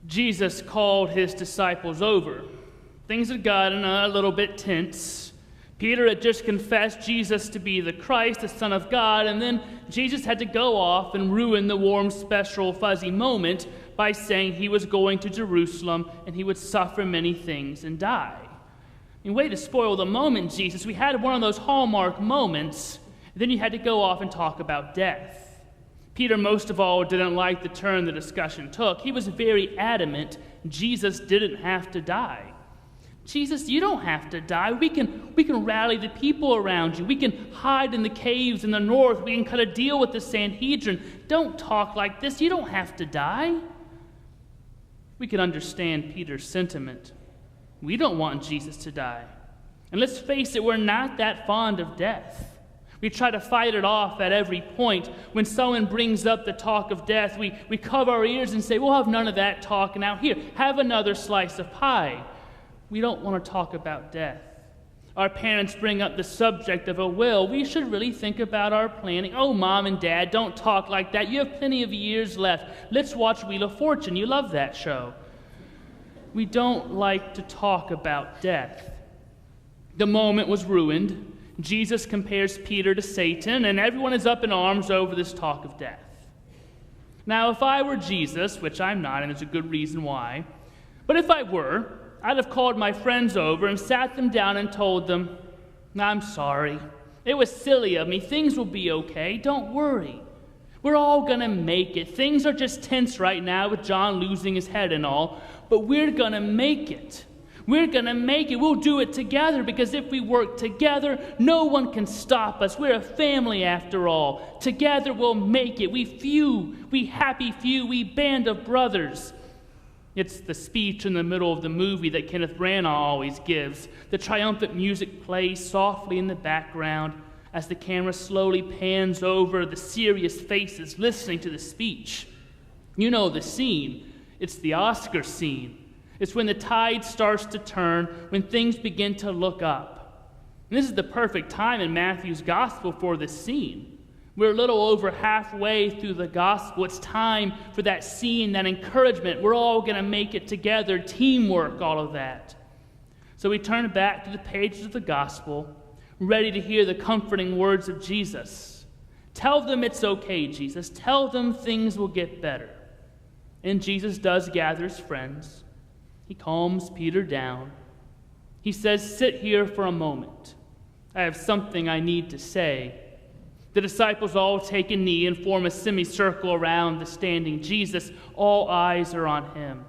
Jesus called his disciples over. Things had gotten a little bit tense. Peter had just confessed Jesus to be the Christ, the Son of God, and then Jesus had to go off and ruin the warm, special, fuzzy moment by saying he was going to Jerusalem and he would suffer many things and die. I mean, way to spoil the moment, Jesus. We had one of those hallmark moments, and then you had to go off and talk about death. Peter, most of all, didn't like the turn the discussion took. He was very adamant Jesus didn't have to die. Jesus, you don't have to die. We can rally the people around you. We can hide in the caves in the north. We can cut a deal with the Sanhedrin. Don't talk like this. You don't have to die. We can understand Peter's sentiment. We don't want Jesus to die. And let's face it, we're not that fond of death. We try to fight it off at every point. When someone brings up the talk of death, we cover our ears and say, we'll have none of that talk now. Here, have another slice of pie. We don't want to talk about death. Our parents bring up the subject of a will. We should really think about our planning. Oh, Mom and Dad, don't talk like that. You have plenty of years left. Let's watch Wheel of Fortune. You love that show. We don't like to talk about death. The moment was ruined. Jesus compares Peter to Satan, and everyone is up in arms over this talk of death. Now, if I were Jesus, which I'm not, and there's a good reason why, but if I were, I'd have called my friends over and sat them down and told them, I'm sorry. It was silly of me. Things will be okay. Don't worry. We're all going to make it. Things are just tense right now with John losing his head and all, but we're going to make it. We're going to make it. We'll do it together, because if we work together, no one can stop us. We're a family after all. Together we'll make it. We happy few, we band of brothers. It's the speech in the middle of the movie that Kenneth Branagh always gives. The triumphant music plays softly in the background as the camera slowly pans over the serious faces listening to the speech. You know the scene. It's the Oscar scene. It's when the tide starts to turn, when things begin to look up. And this is the perfect time in Matthew's gospel for this scene. We're a little over halfway through the gospel. It's time for that scene, that encouragement. We're all going to make it together, teamwork, all of that. So we turn back to the pages of the gospel, ready to hear the comforting words of Jesus. Tell them it's okay, Jesus. Tell them things will get better. And Jesus does gather his friends. He calms Peter down. He says, sit here for a moment. I have something I need to say. The disciples all take a knee and form a semicircle around the standing Jesus. All eyes are on him.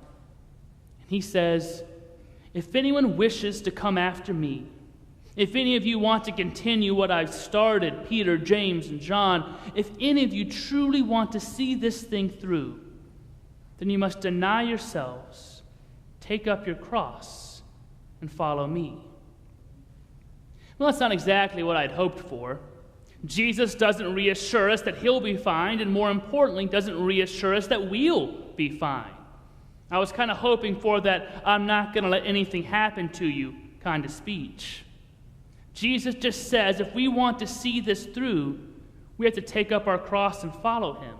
And he says, if anyone wishes to come after me, if any of you want to continue what I've started, Peter, James, and John, if any of you truly want to see this thing through, then you must deny yourselves, take up your cross, and follow me. Well, that's not exactly what I'd hoped for. Jesus doesn't reassure us that he'll be fine, and more importantly, doesn't reassure us that we'll be fine. I was kind of hoping for that I'm not going to let anything happen to you kind of speech. Jesus just says if we want to see this through, we have to take up our cross and follow him.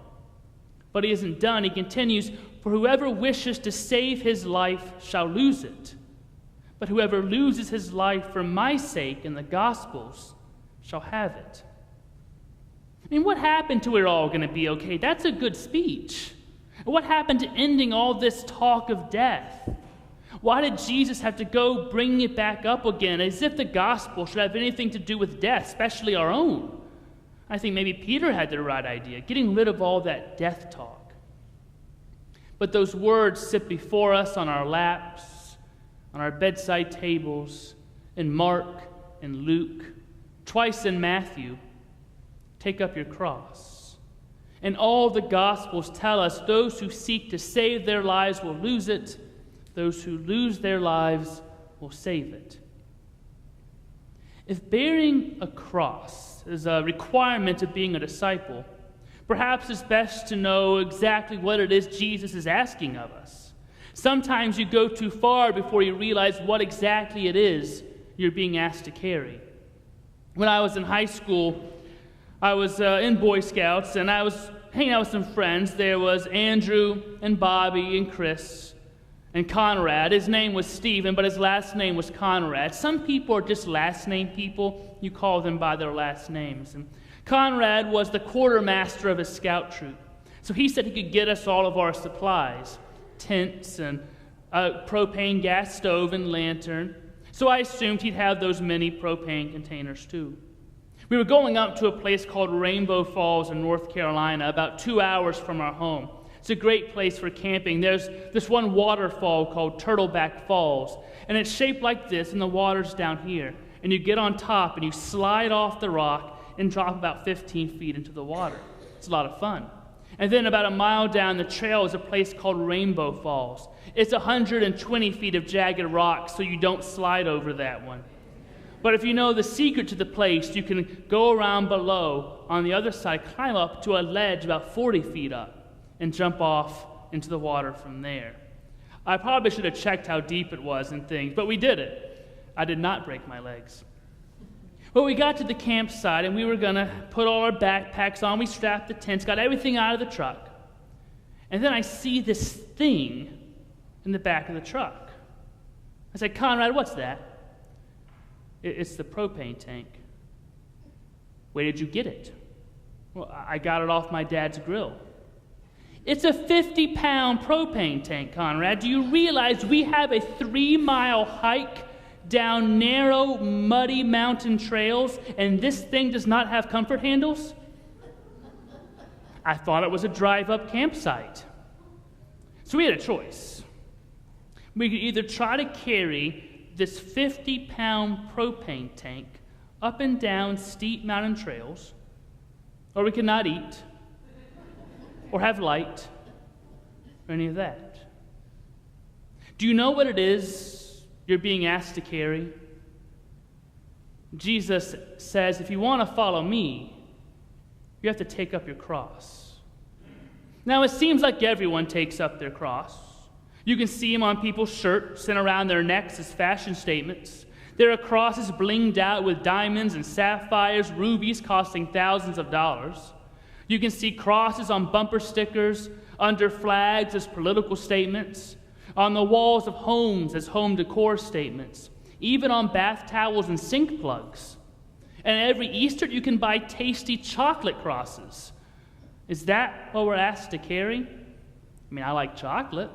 But he isn't done. He continues, for whoever wishes to save his life shall lose it. But whoever loses his life for my sake and the gospel's shall have it. I mean, what happened to we're all going to be okay? That's a good speech. What happened to ending all this talk of death? Why did Jesus have to go bring it back up again, as if the gospel should have anything to do with death, especially our own? I think maybe Peter had the right idea, getting rid of all that death talk. But those words sit before us on our laps, on our bedside tables, in Mark and Luke, twice in Matthew. Take up your cross. And all the Gospels tell us those who seek to save their lives will lose it. Those who lose their lives will save it. If bearing a cross is a requirement of being a disciple, perhaps it's best to know exactly what it is Jesus is asking of us. Sometimes you go too far before you realize what exactly it is you're being asked to carry. When I was in high school, I was in Boy Scouts, and I was hanging out with some friends. There was Andrew and Bobby and Chris. And Conrad, his name was Stephen, but his last name was Conrad. Some people are just last name people. You call them by their last names. And Conrad was the quartermaster of his scout troop. So he said he could get us all of our supplies, tents and a propane gas stove and lantern. So I assumed he'd have those many propane containers too. We were going up to a place called Rainbow Falls in North Carolina, about 2 hours from our home. It's a great place for camping. There's this one waterfall called Turtleback Falls, and it's shaped like this, and the water's down here. And you get on top, and you slide off the rock and drop about 15 feet into the water. It's a lot of fun. And then about a mile down the trail is a place called Rainbow Falls. It's 120 feet of jagged rock, so you don't slide over that one. But if you know the secret to the place, you can go around below on the other side, climb up to a ledge about 40 feet up, and jump off into the water from there. I probably should have checked how deep it was and things, but we did it. I did not break my legs. Well, we got to the campsite, and we were going to put all our backpacks on. We strapped the tents, got everything out of the truck. And then I see this thing in the back of the truck. I said, Conrad, what's that? It's the propane tank. Where did you get it? Well, I got it off my dad's grill. It's a 50-pound propane tank, Conrad. Do you realize we have a 3-mile hike down narrow, muddy mountain trails, and this thing does not have comfort handles? I thought it was a drive-up campsite. So we had a choice. We could either try to carry this 50-pound propane tank up and down steep mountain trails, or we could not eat, or have light, or any of that. Do you know what it is you're being asked to carry? Jesus says, if you want to follow me, you have to take up your cross. Now, it seems like everyone takes up their cross. You can see them on people's shirts and around their necks as fashion statements. There are crosses blinged out with diamonds and sapphires, rubies costing thousands of dollars. You can see crosses on bumper stickers, under flags as political statements, on the walls of homes as home decor statements, even on bath towels and sink plugs. And every Easter you can buy tasty chocolate crosses. Is that what we're asked to carry? I mean, I like chocolate.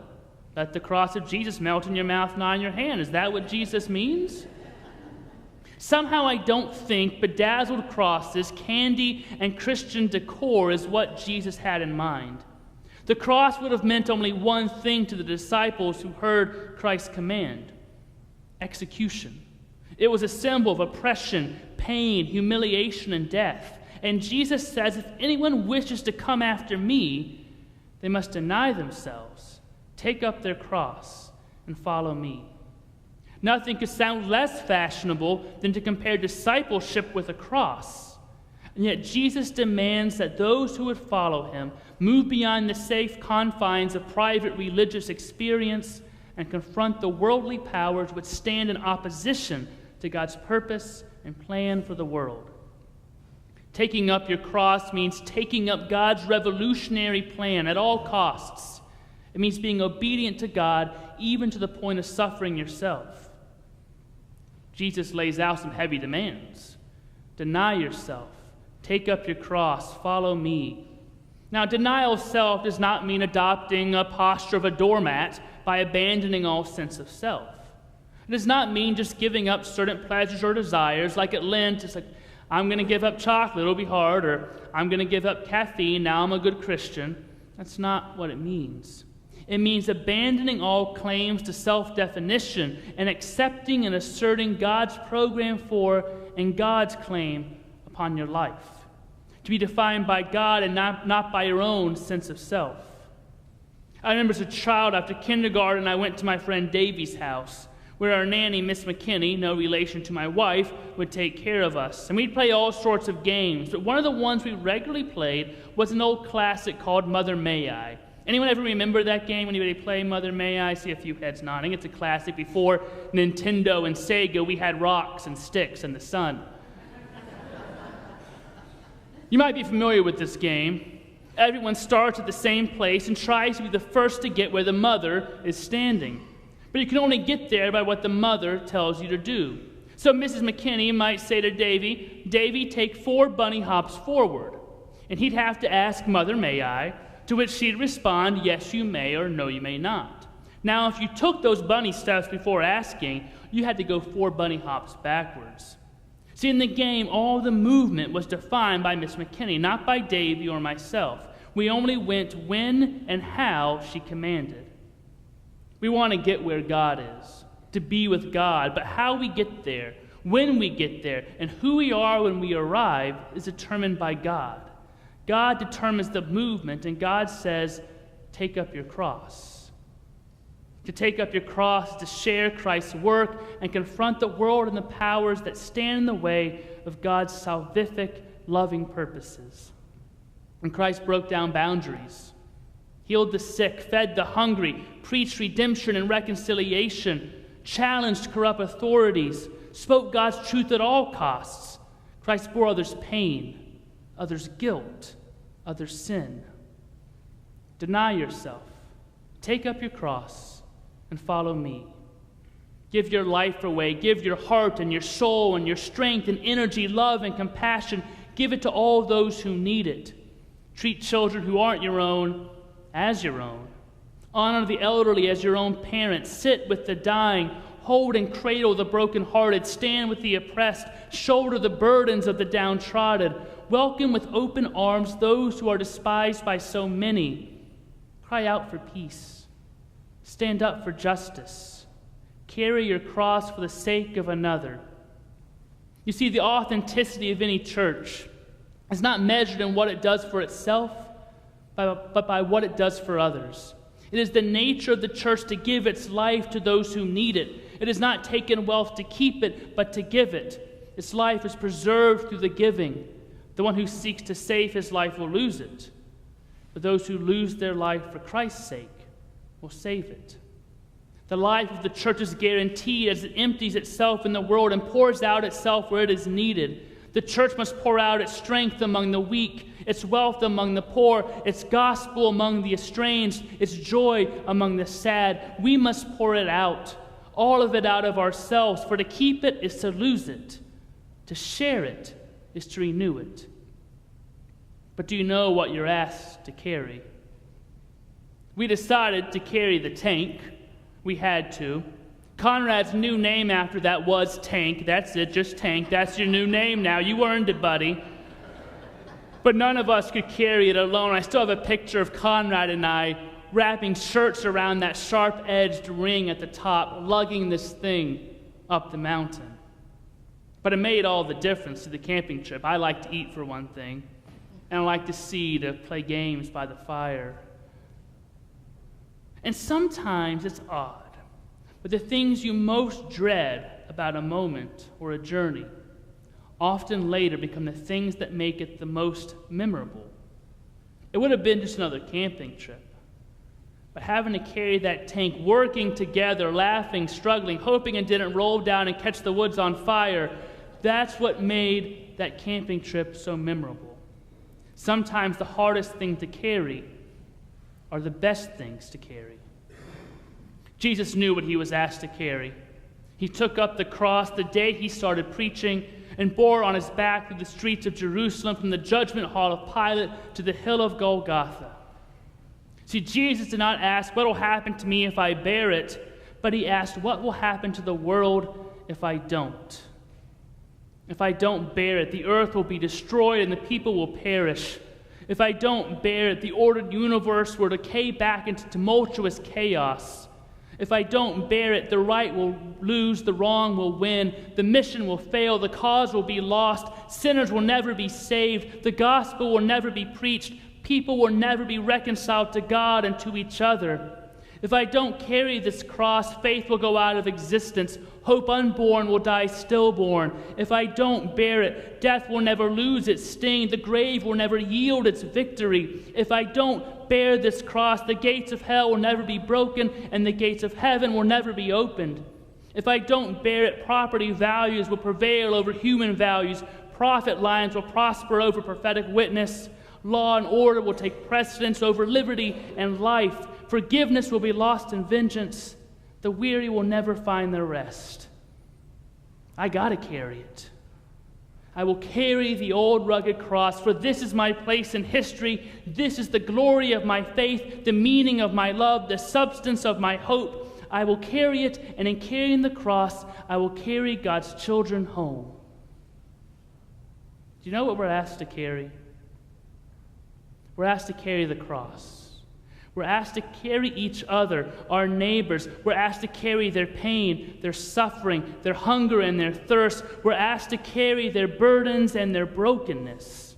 Let the cross of Jesus melt in your mouth, not in your hand. Is that what Jesus means? Somehow I don't think bedazzled crosses, candy, and Christian decor is what Jesus had in mind. The cross would have meant only one thing to the disciples who heard Christ's command: execution. It was a symbol of oppression, pain, humiliation, and death. And Jesus says, if anyone wishes to come after me, they must deny themselves, take up their cross, and follow me. Nothing could sound less fashionable than to compare discipleship with a cross. And yet Jesus demands that those who would follow him move beyond the safe confines of private religious experience and confront the worldly powers which stand in opposition to God's purpose and plan for the world. Taking up your cross means taking up God's revolutionary plan at all costs. It means being obedient to God even to the point of suffering yourself. Jesus lays out some heavy demands. Deny yourself. Take up your cross. Follow me. Now, denial of self does not mean adopting a posture of a doormat by abandoning all sense of self. It does not mean just giving up certain pleasures or desires. Like at Lent, it's like, I'm going to give up chocolate, it'll be hard, or I'm going to give up caffeine, now I'm a good Christian. That's not what it means. It means abandoning all claims to self-definition and accepting and asserting God's program for and God's claim upon your life. To be defined by God and not by your own sense of self. I remember as a child after kindergarten, I went to my friend Davy's house, where our nanny, Miss McKinney, no relation to my wife, would take care of us. And we'd play all sorts of games, but one of the ones we regularly played was an old classic called Mother May I. Anyone ever remember that game? Anybody play Mother May I? I see a few heads nodding. It's a classic. Before Nintendo and Sega, we had rocks and sticks and the sun. You might be familiar with this game. Everyone starts at the same place and tries to be the first to get where the mother is standing. But you can only get there by what the mother tells you to do. So Mrs. McKinney might say to Davy, "Davy, take 4 bunny hops forward." And he'd have to ask, "Mother, may I?" To which she'd respond, "Yes, you may," or "No, you may not." Now, if you took those bunny steps before asking, you had to go 4 bunny hops backwards. See, in the game, all the movement was defined by Miss McKinney, not by Davy or myself. We only went when and how she commanded. We want to get where God is, to be with God, but how we get there, when we get there, and who we are when we arrive is determined by God. God determines the movement, and God says, take up your cross. To take up your cross, to share Christ's work, and confront the world and the powers that stand in the way of God's salvific, loving purposes. And Christ broke down boundaries, healed the sick, fed the hungry, preached redemption and reconciliation, challenged corrupt authorities, spoke God's truth at all costs. Christ bore others' pain, others' guilt, others' sin. Deny yourself, take up your cross, and follow me. Give your life away, give your heart and your soul and your strength and energy, love and compassion. Give it to all those who need it. Treat children who aren't your own as your own. Honor the elderly as your own parents. Sit with the dying. Hold and cradle the brokenhearted. Stand with the oppressed. Shoulder the burdens of the downtrodden. Welcome with open arms those who are despised by so many. Cry out for peace. Stand up for justice. Carry your cross for the sake of another. You see, the authenticity of any church is not measured in what it does for itself, but by what it does for others. It is the nature of the church to give its life to those who need it. It is not taken wealth to keep it, but to give it. Its life is preserved through the giving. The one who seeks to save his life will lose it. But those who lose their life for Christ's sake will save it. The life of the church is guaranteed as it empties itself in the world and pours out itself where it is needed. The church must pour out its strength among the weak, its wealth among the poor, its gospel among the estranged, its joy among the sad. We must pour it out, all of it out of ourselves, for to keep it is to lose it. To share it is to renew it. But do you know what you're asked to carry? We decided to carry the tank. We had to. Conrad's new name after that was Tank. That's it, just Tank. That's your new name now. You earned it, buddy. But none of us could carry it alone. I still have a picture of Conrad and I wrapping shirts around that sharp-edged ring at the top, lugging this thing up the mountain. But it made all the difference to the camping trip. I like to eat, for one thing, and I like to play games by the fire. And sometimes it's odd, but the things you most dread about a moment or a journey often later become the things that make it the most memorable. It would have been just another camping trip, but having to carry that tank, working together, laughing, struggling, hoping it didn't roll down and catch the woods on fire, that's what made that camping trip so memorable. Sometimes the hardest thing to carry are the best things to carry. Jesus knew what he was asked to carry. He took up the cross the day he started preaching and bore on his back through the streets of Jerusalem, from the judgment hall of Pilate to the hill of Golgotha. See, Jesus did not ask, what will happen to me if I bear it? But he asked, what will happen to the world if I don't? If I don't bear it, the earth will be destroyed and the people will perish. If I don't bear it, the ordered universe will decay back into tumultuous chaos. If I don't bear it, the right will lose, the wrong will win, the mission will fail, the cause will be lost, sinners will never be saved, the gospel will never be preached, people will never be reconciled to God and to each other. If I don't carry this cross, faith will go out of existence. Hope unborn will die stillborn. If I don't bear it, death will never lose its sting. The grave will never yield its victory. If I don't bear this cross, the gates of hell will never be broken, and the gates of heaven will never be opened. If I don't bear it, property values will prevail over human values. Profit lines will prosper over prophetic witness. Law and order will take precedence over liberty and life. Forgiveness will be lost in vengeance. The weary will never find their rest. I got to carry it. I will carry the old rugged cross, for this is my place in history. This is the glory of my faith, the meaning of my love, the substance of my hope. I will carry it, and in carrying the cross, I will carry God's children home. Do you know what we're asked to carry? We're asked to carry the cross. We're asked to carry each other, our neighbors. We're asked to carry their pain, their suffering, their hunger, and their thirst. We're asked to carry their burdens and their brokenness.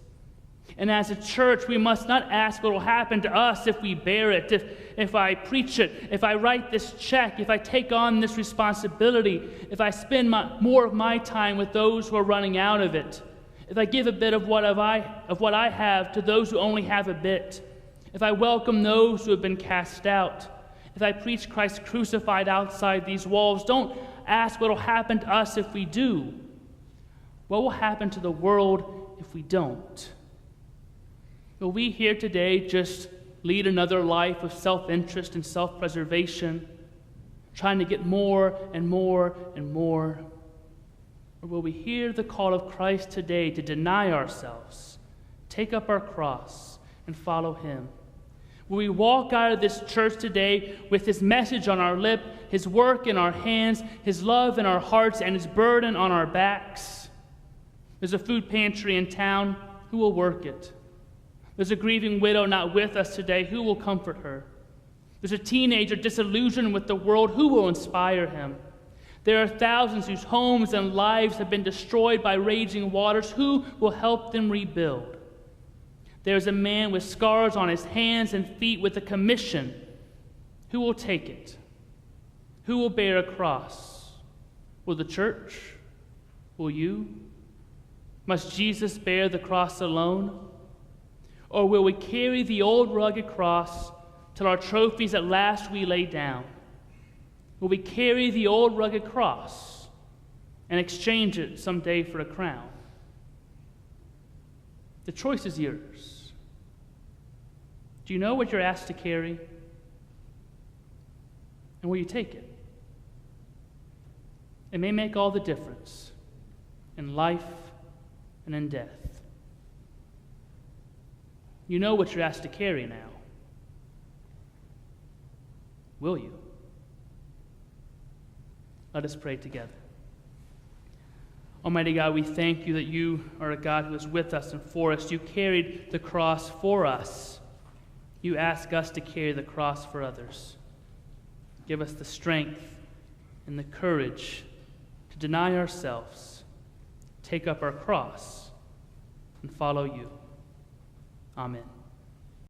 And as a church, we must not ask what will happen to us if we bear it, if I preach it, if I write this check, if I take on this responsibility, if I spend more of my time with those who are running out of it, if I give a bit of what I have to those who only have a bit, if I welcome those who have been cast out, if I preach Christ crucified outside these walls. Don't ask what will happen to us if we do. What will happen to the world if we don't? Will we here today just lead another life of self-interest and self-preservation, trying to get more and more and more? Or will we hear the call of Christ today to deny ourselves, take up our cross, and follow him? Will we walk out of this church today with his message on our lip, his work in our hands, his love in our hearts, and his burden on our backs? There's a food pantry in town. Who will work it? There's a grieving widow not with us today. Who will comfort her? There's a teenager disillusioned with the world. Who will inspire him? There are thousands whose homes and lives have been destroyed by raging waters. Who will help them rebuild? There's a man with scars on his hands and feet with a commission. Who will take it? Who will bear a cross? Will the church? Will you? Must Jesus bear the cross alone? Or will we carry the old rugged cross till our trophies at last we lay down? Will we carry the old rugged cross and exchange it someday for a crown? The choice is yours. Do you know what you're asked to carry? And will you take it? It may make all the difference in life and in death. You know what you're asked to carry now. Will you? Let us pray together. Almighty God, we thank you that you are a God who is with us and for us. You carried the cross for us. You ask us to carry the cross for others. Give us the strength and the courage to deny ourselves, take up our cross, and follow you. Amen.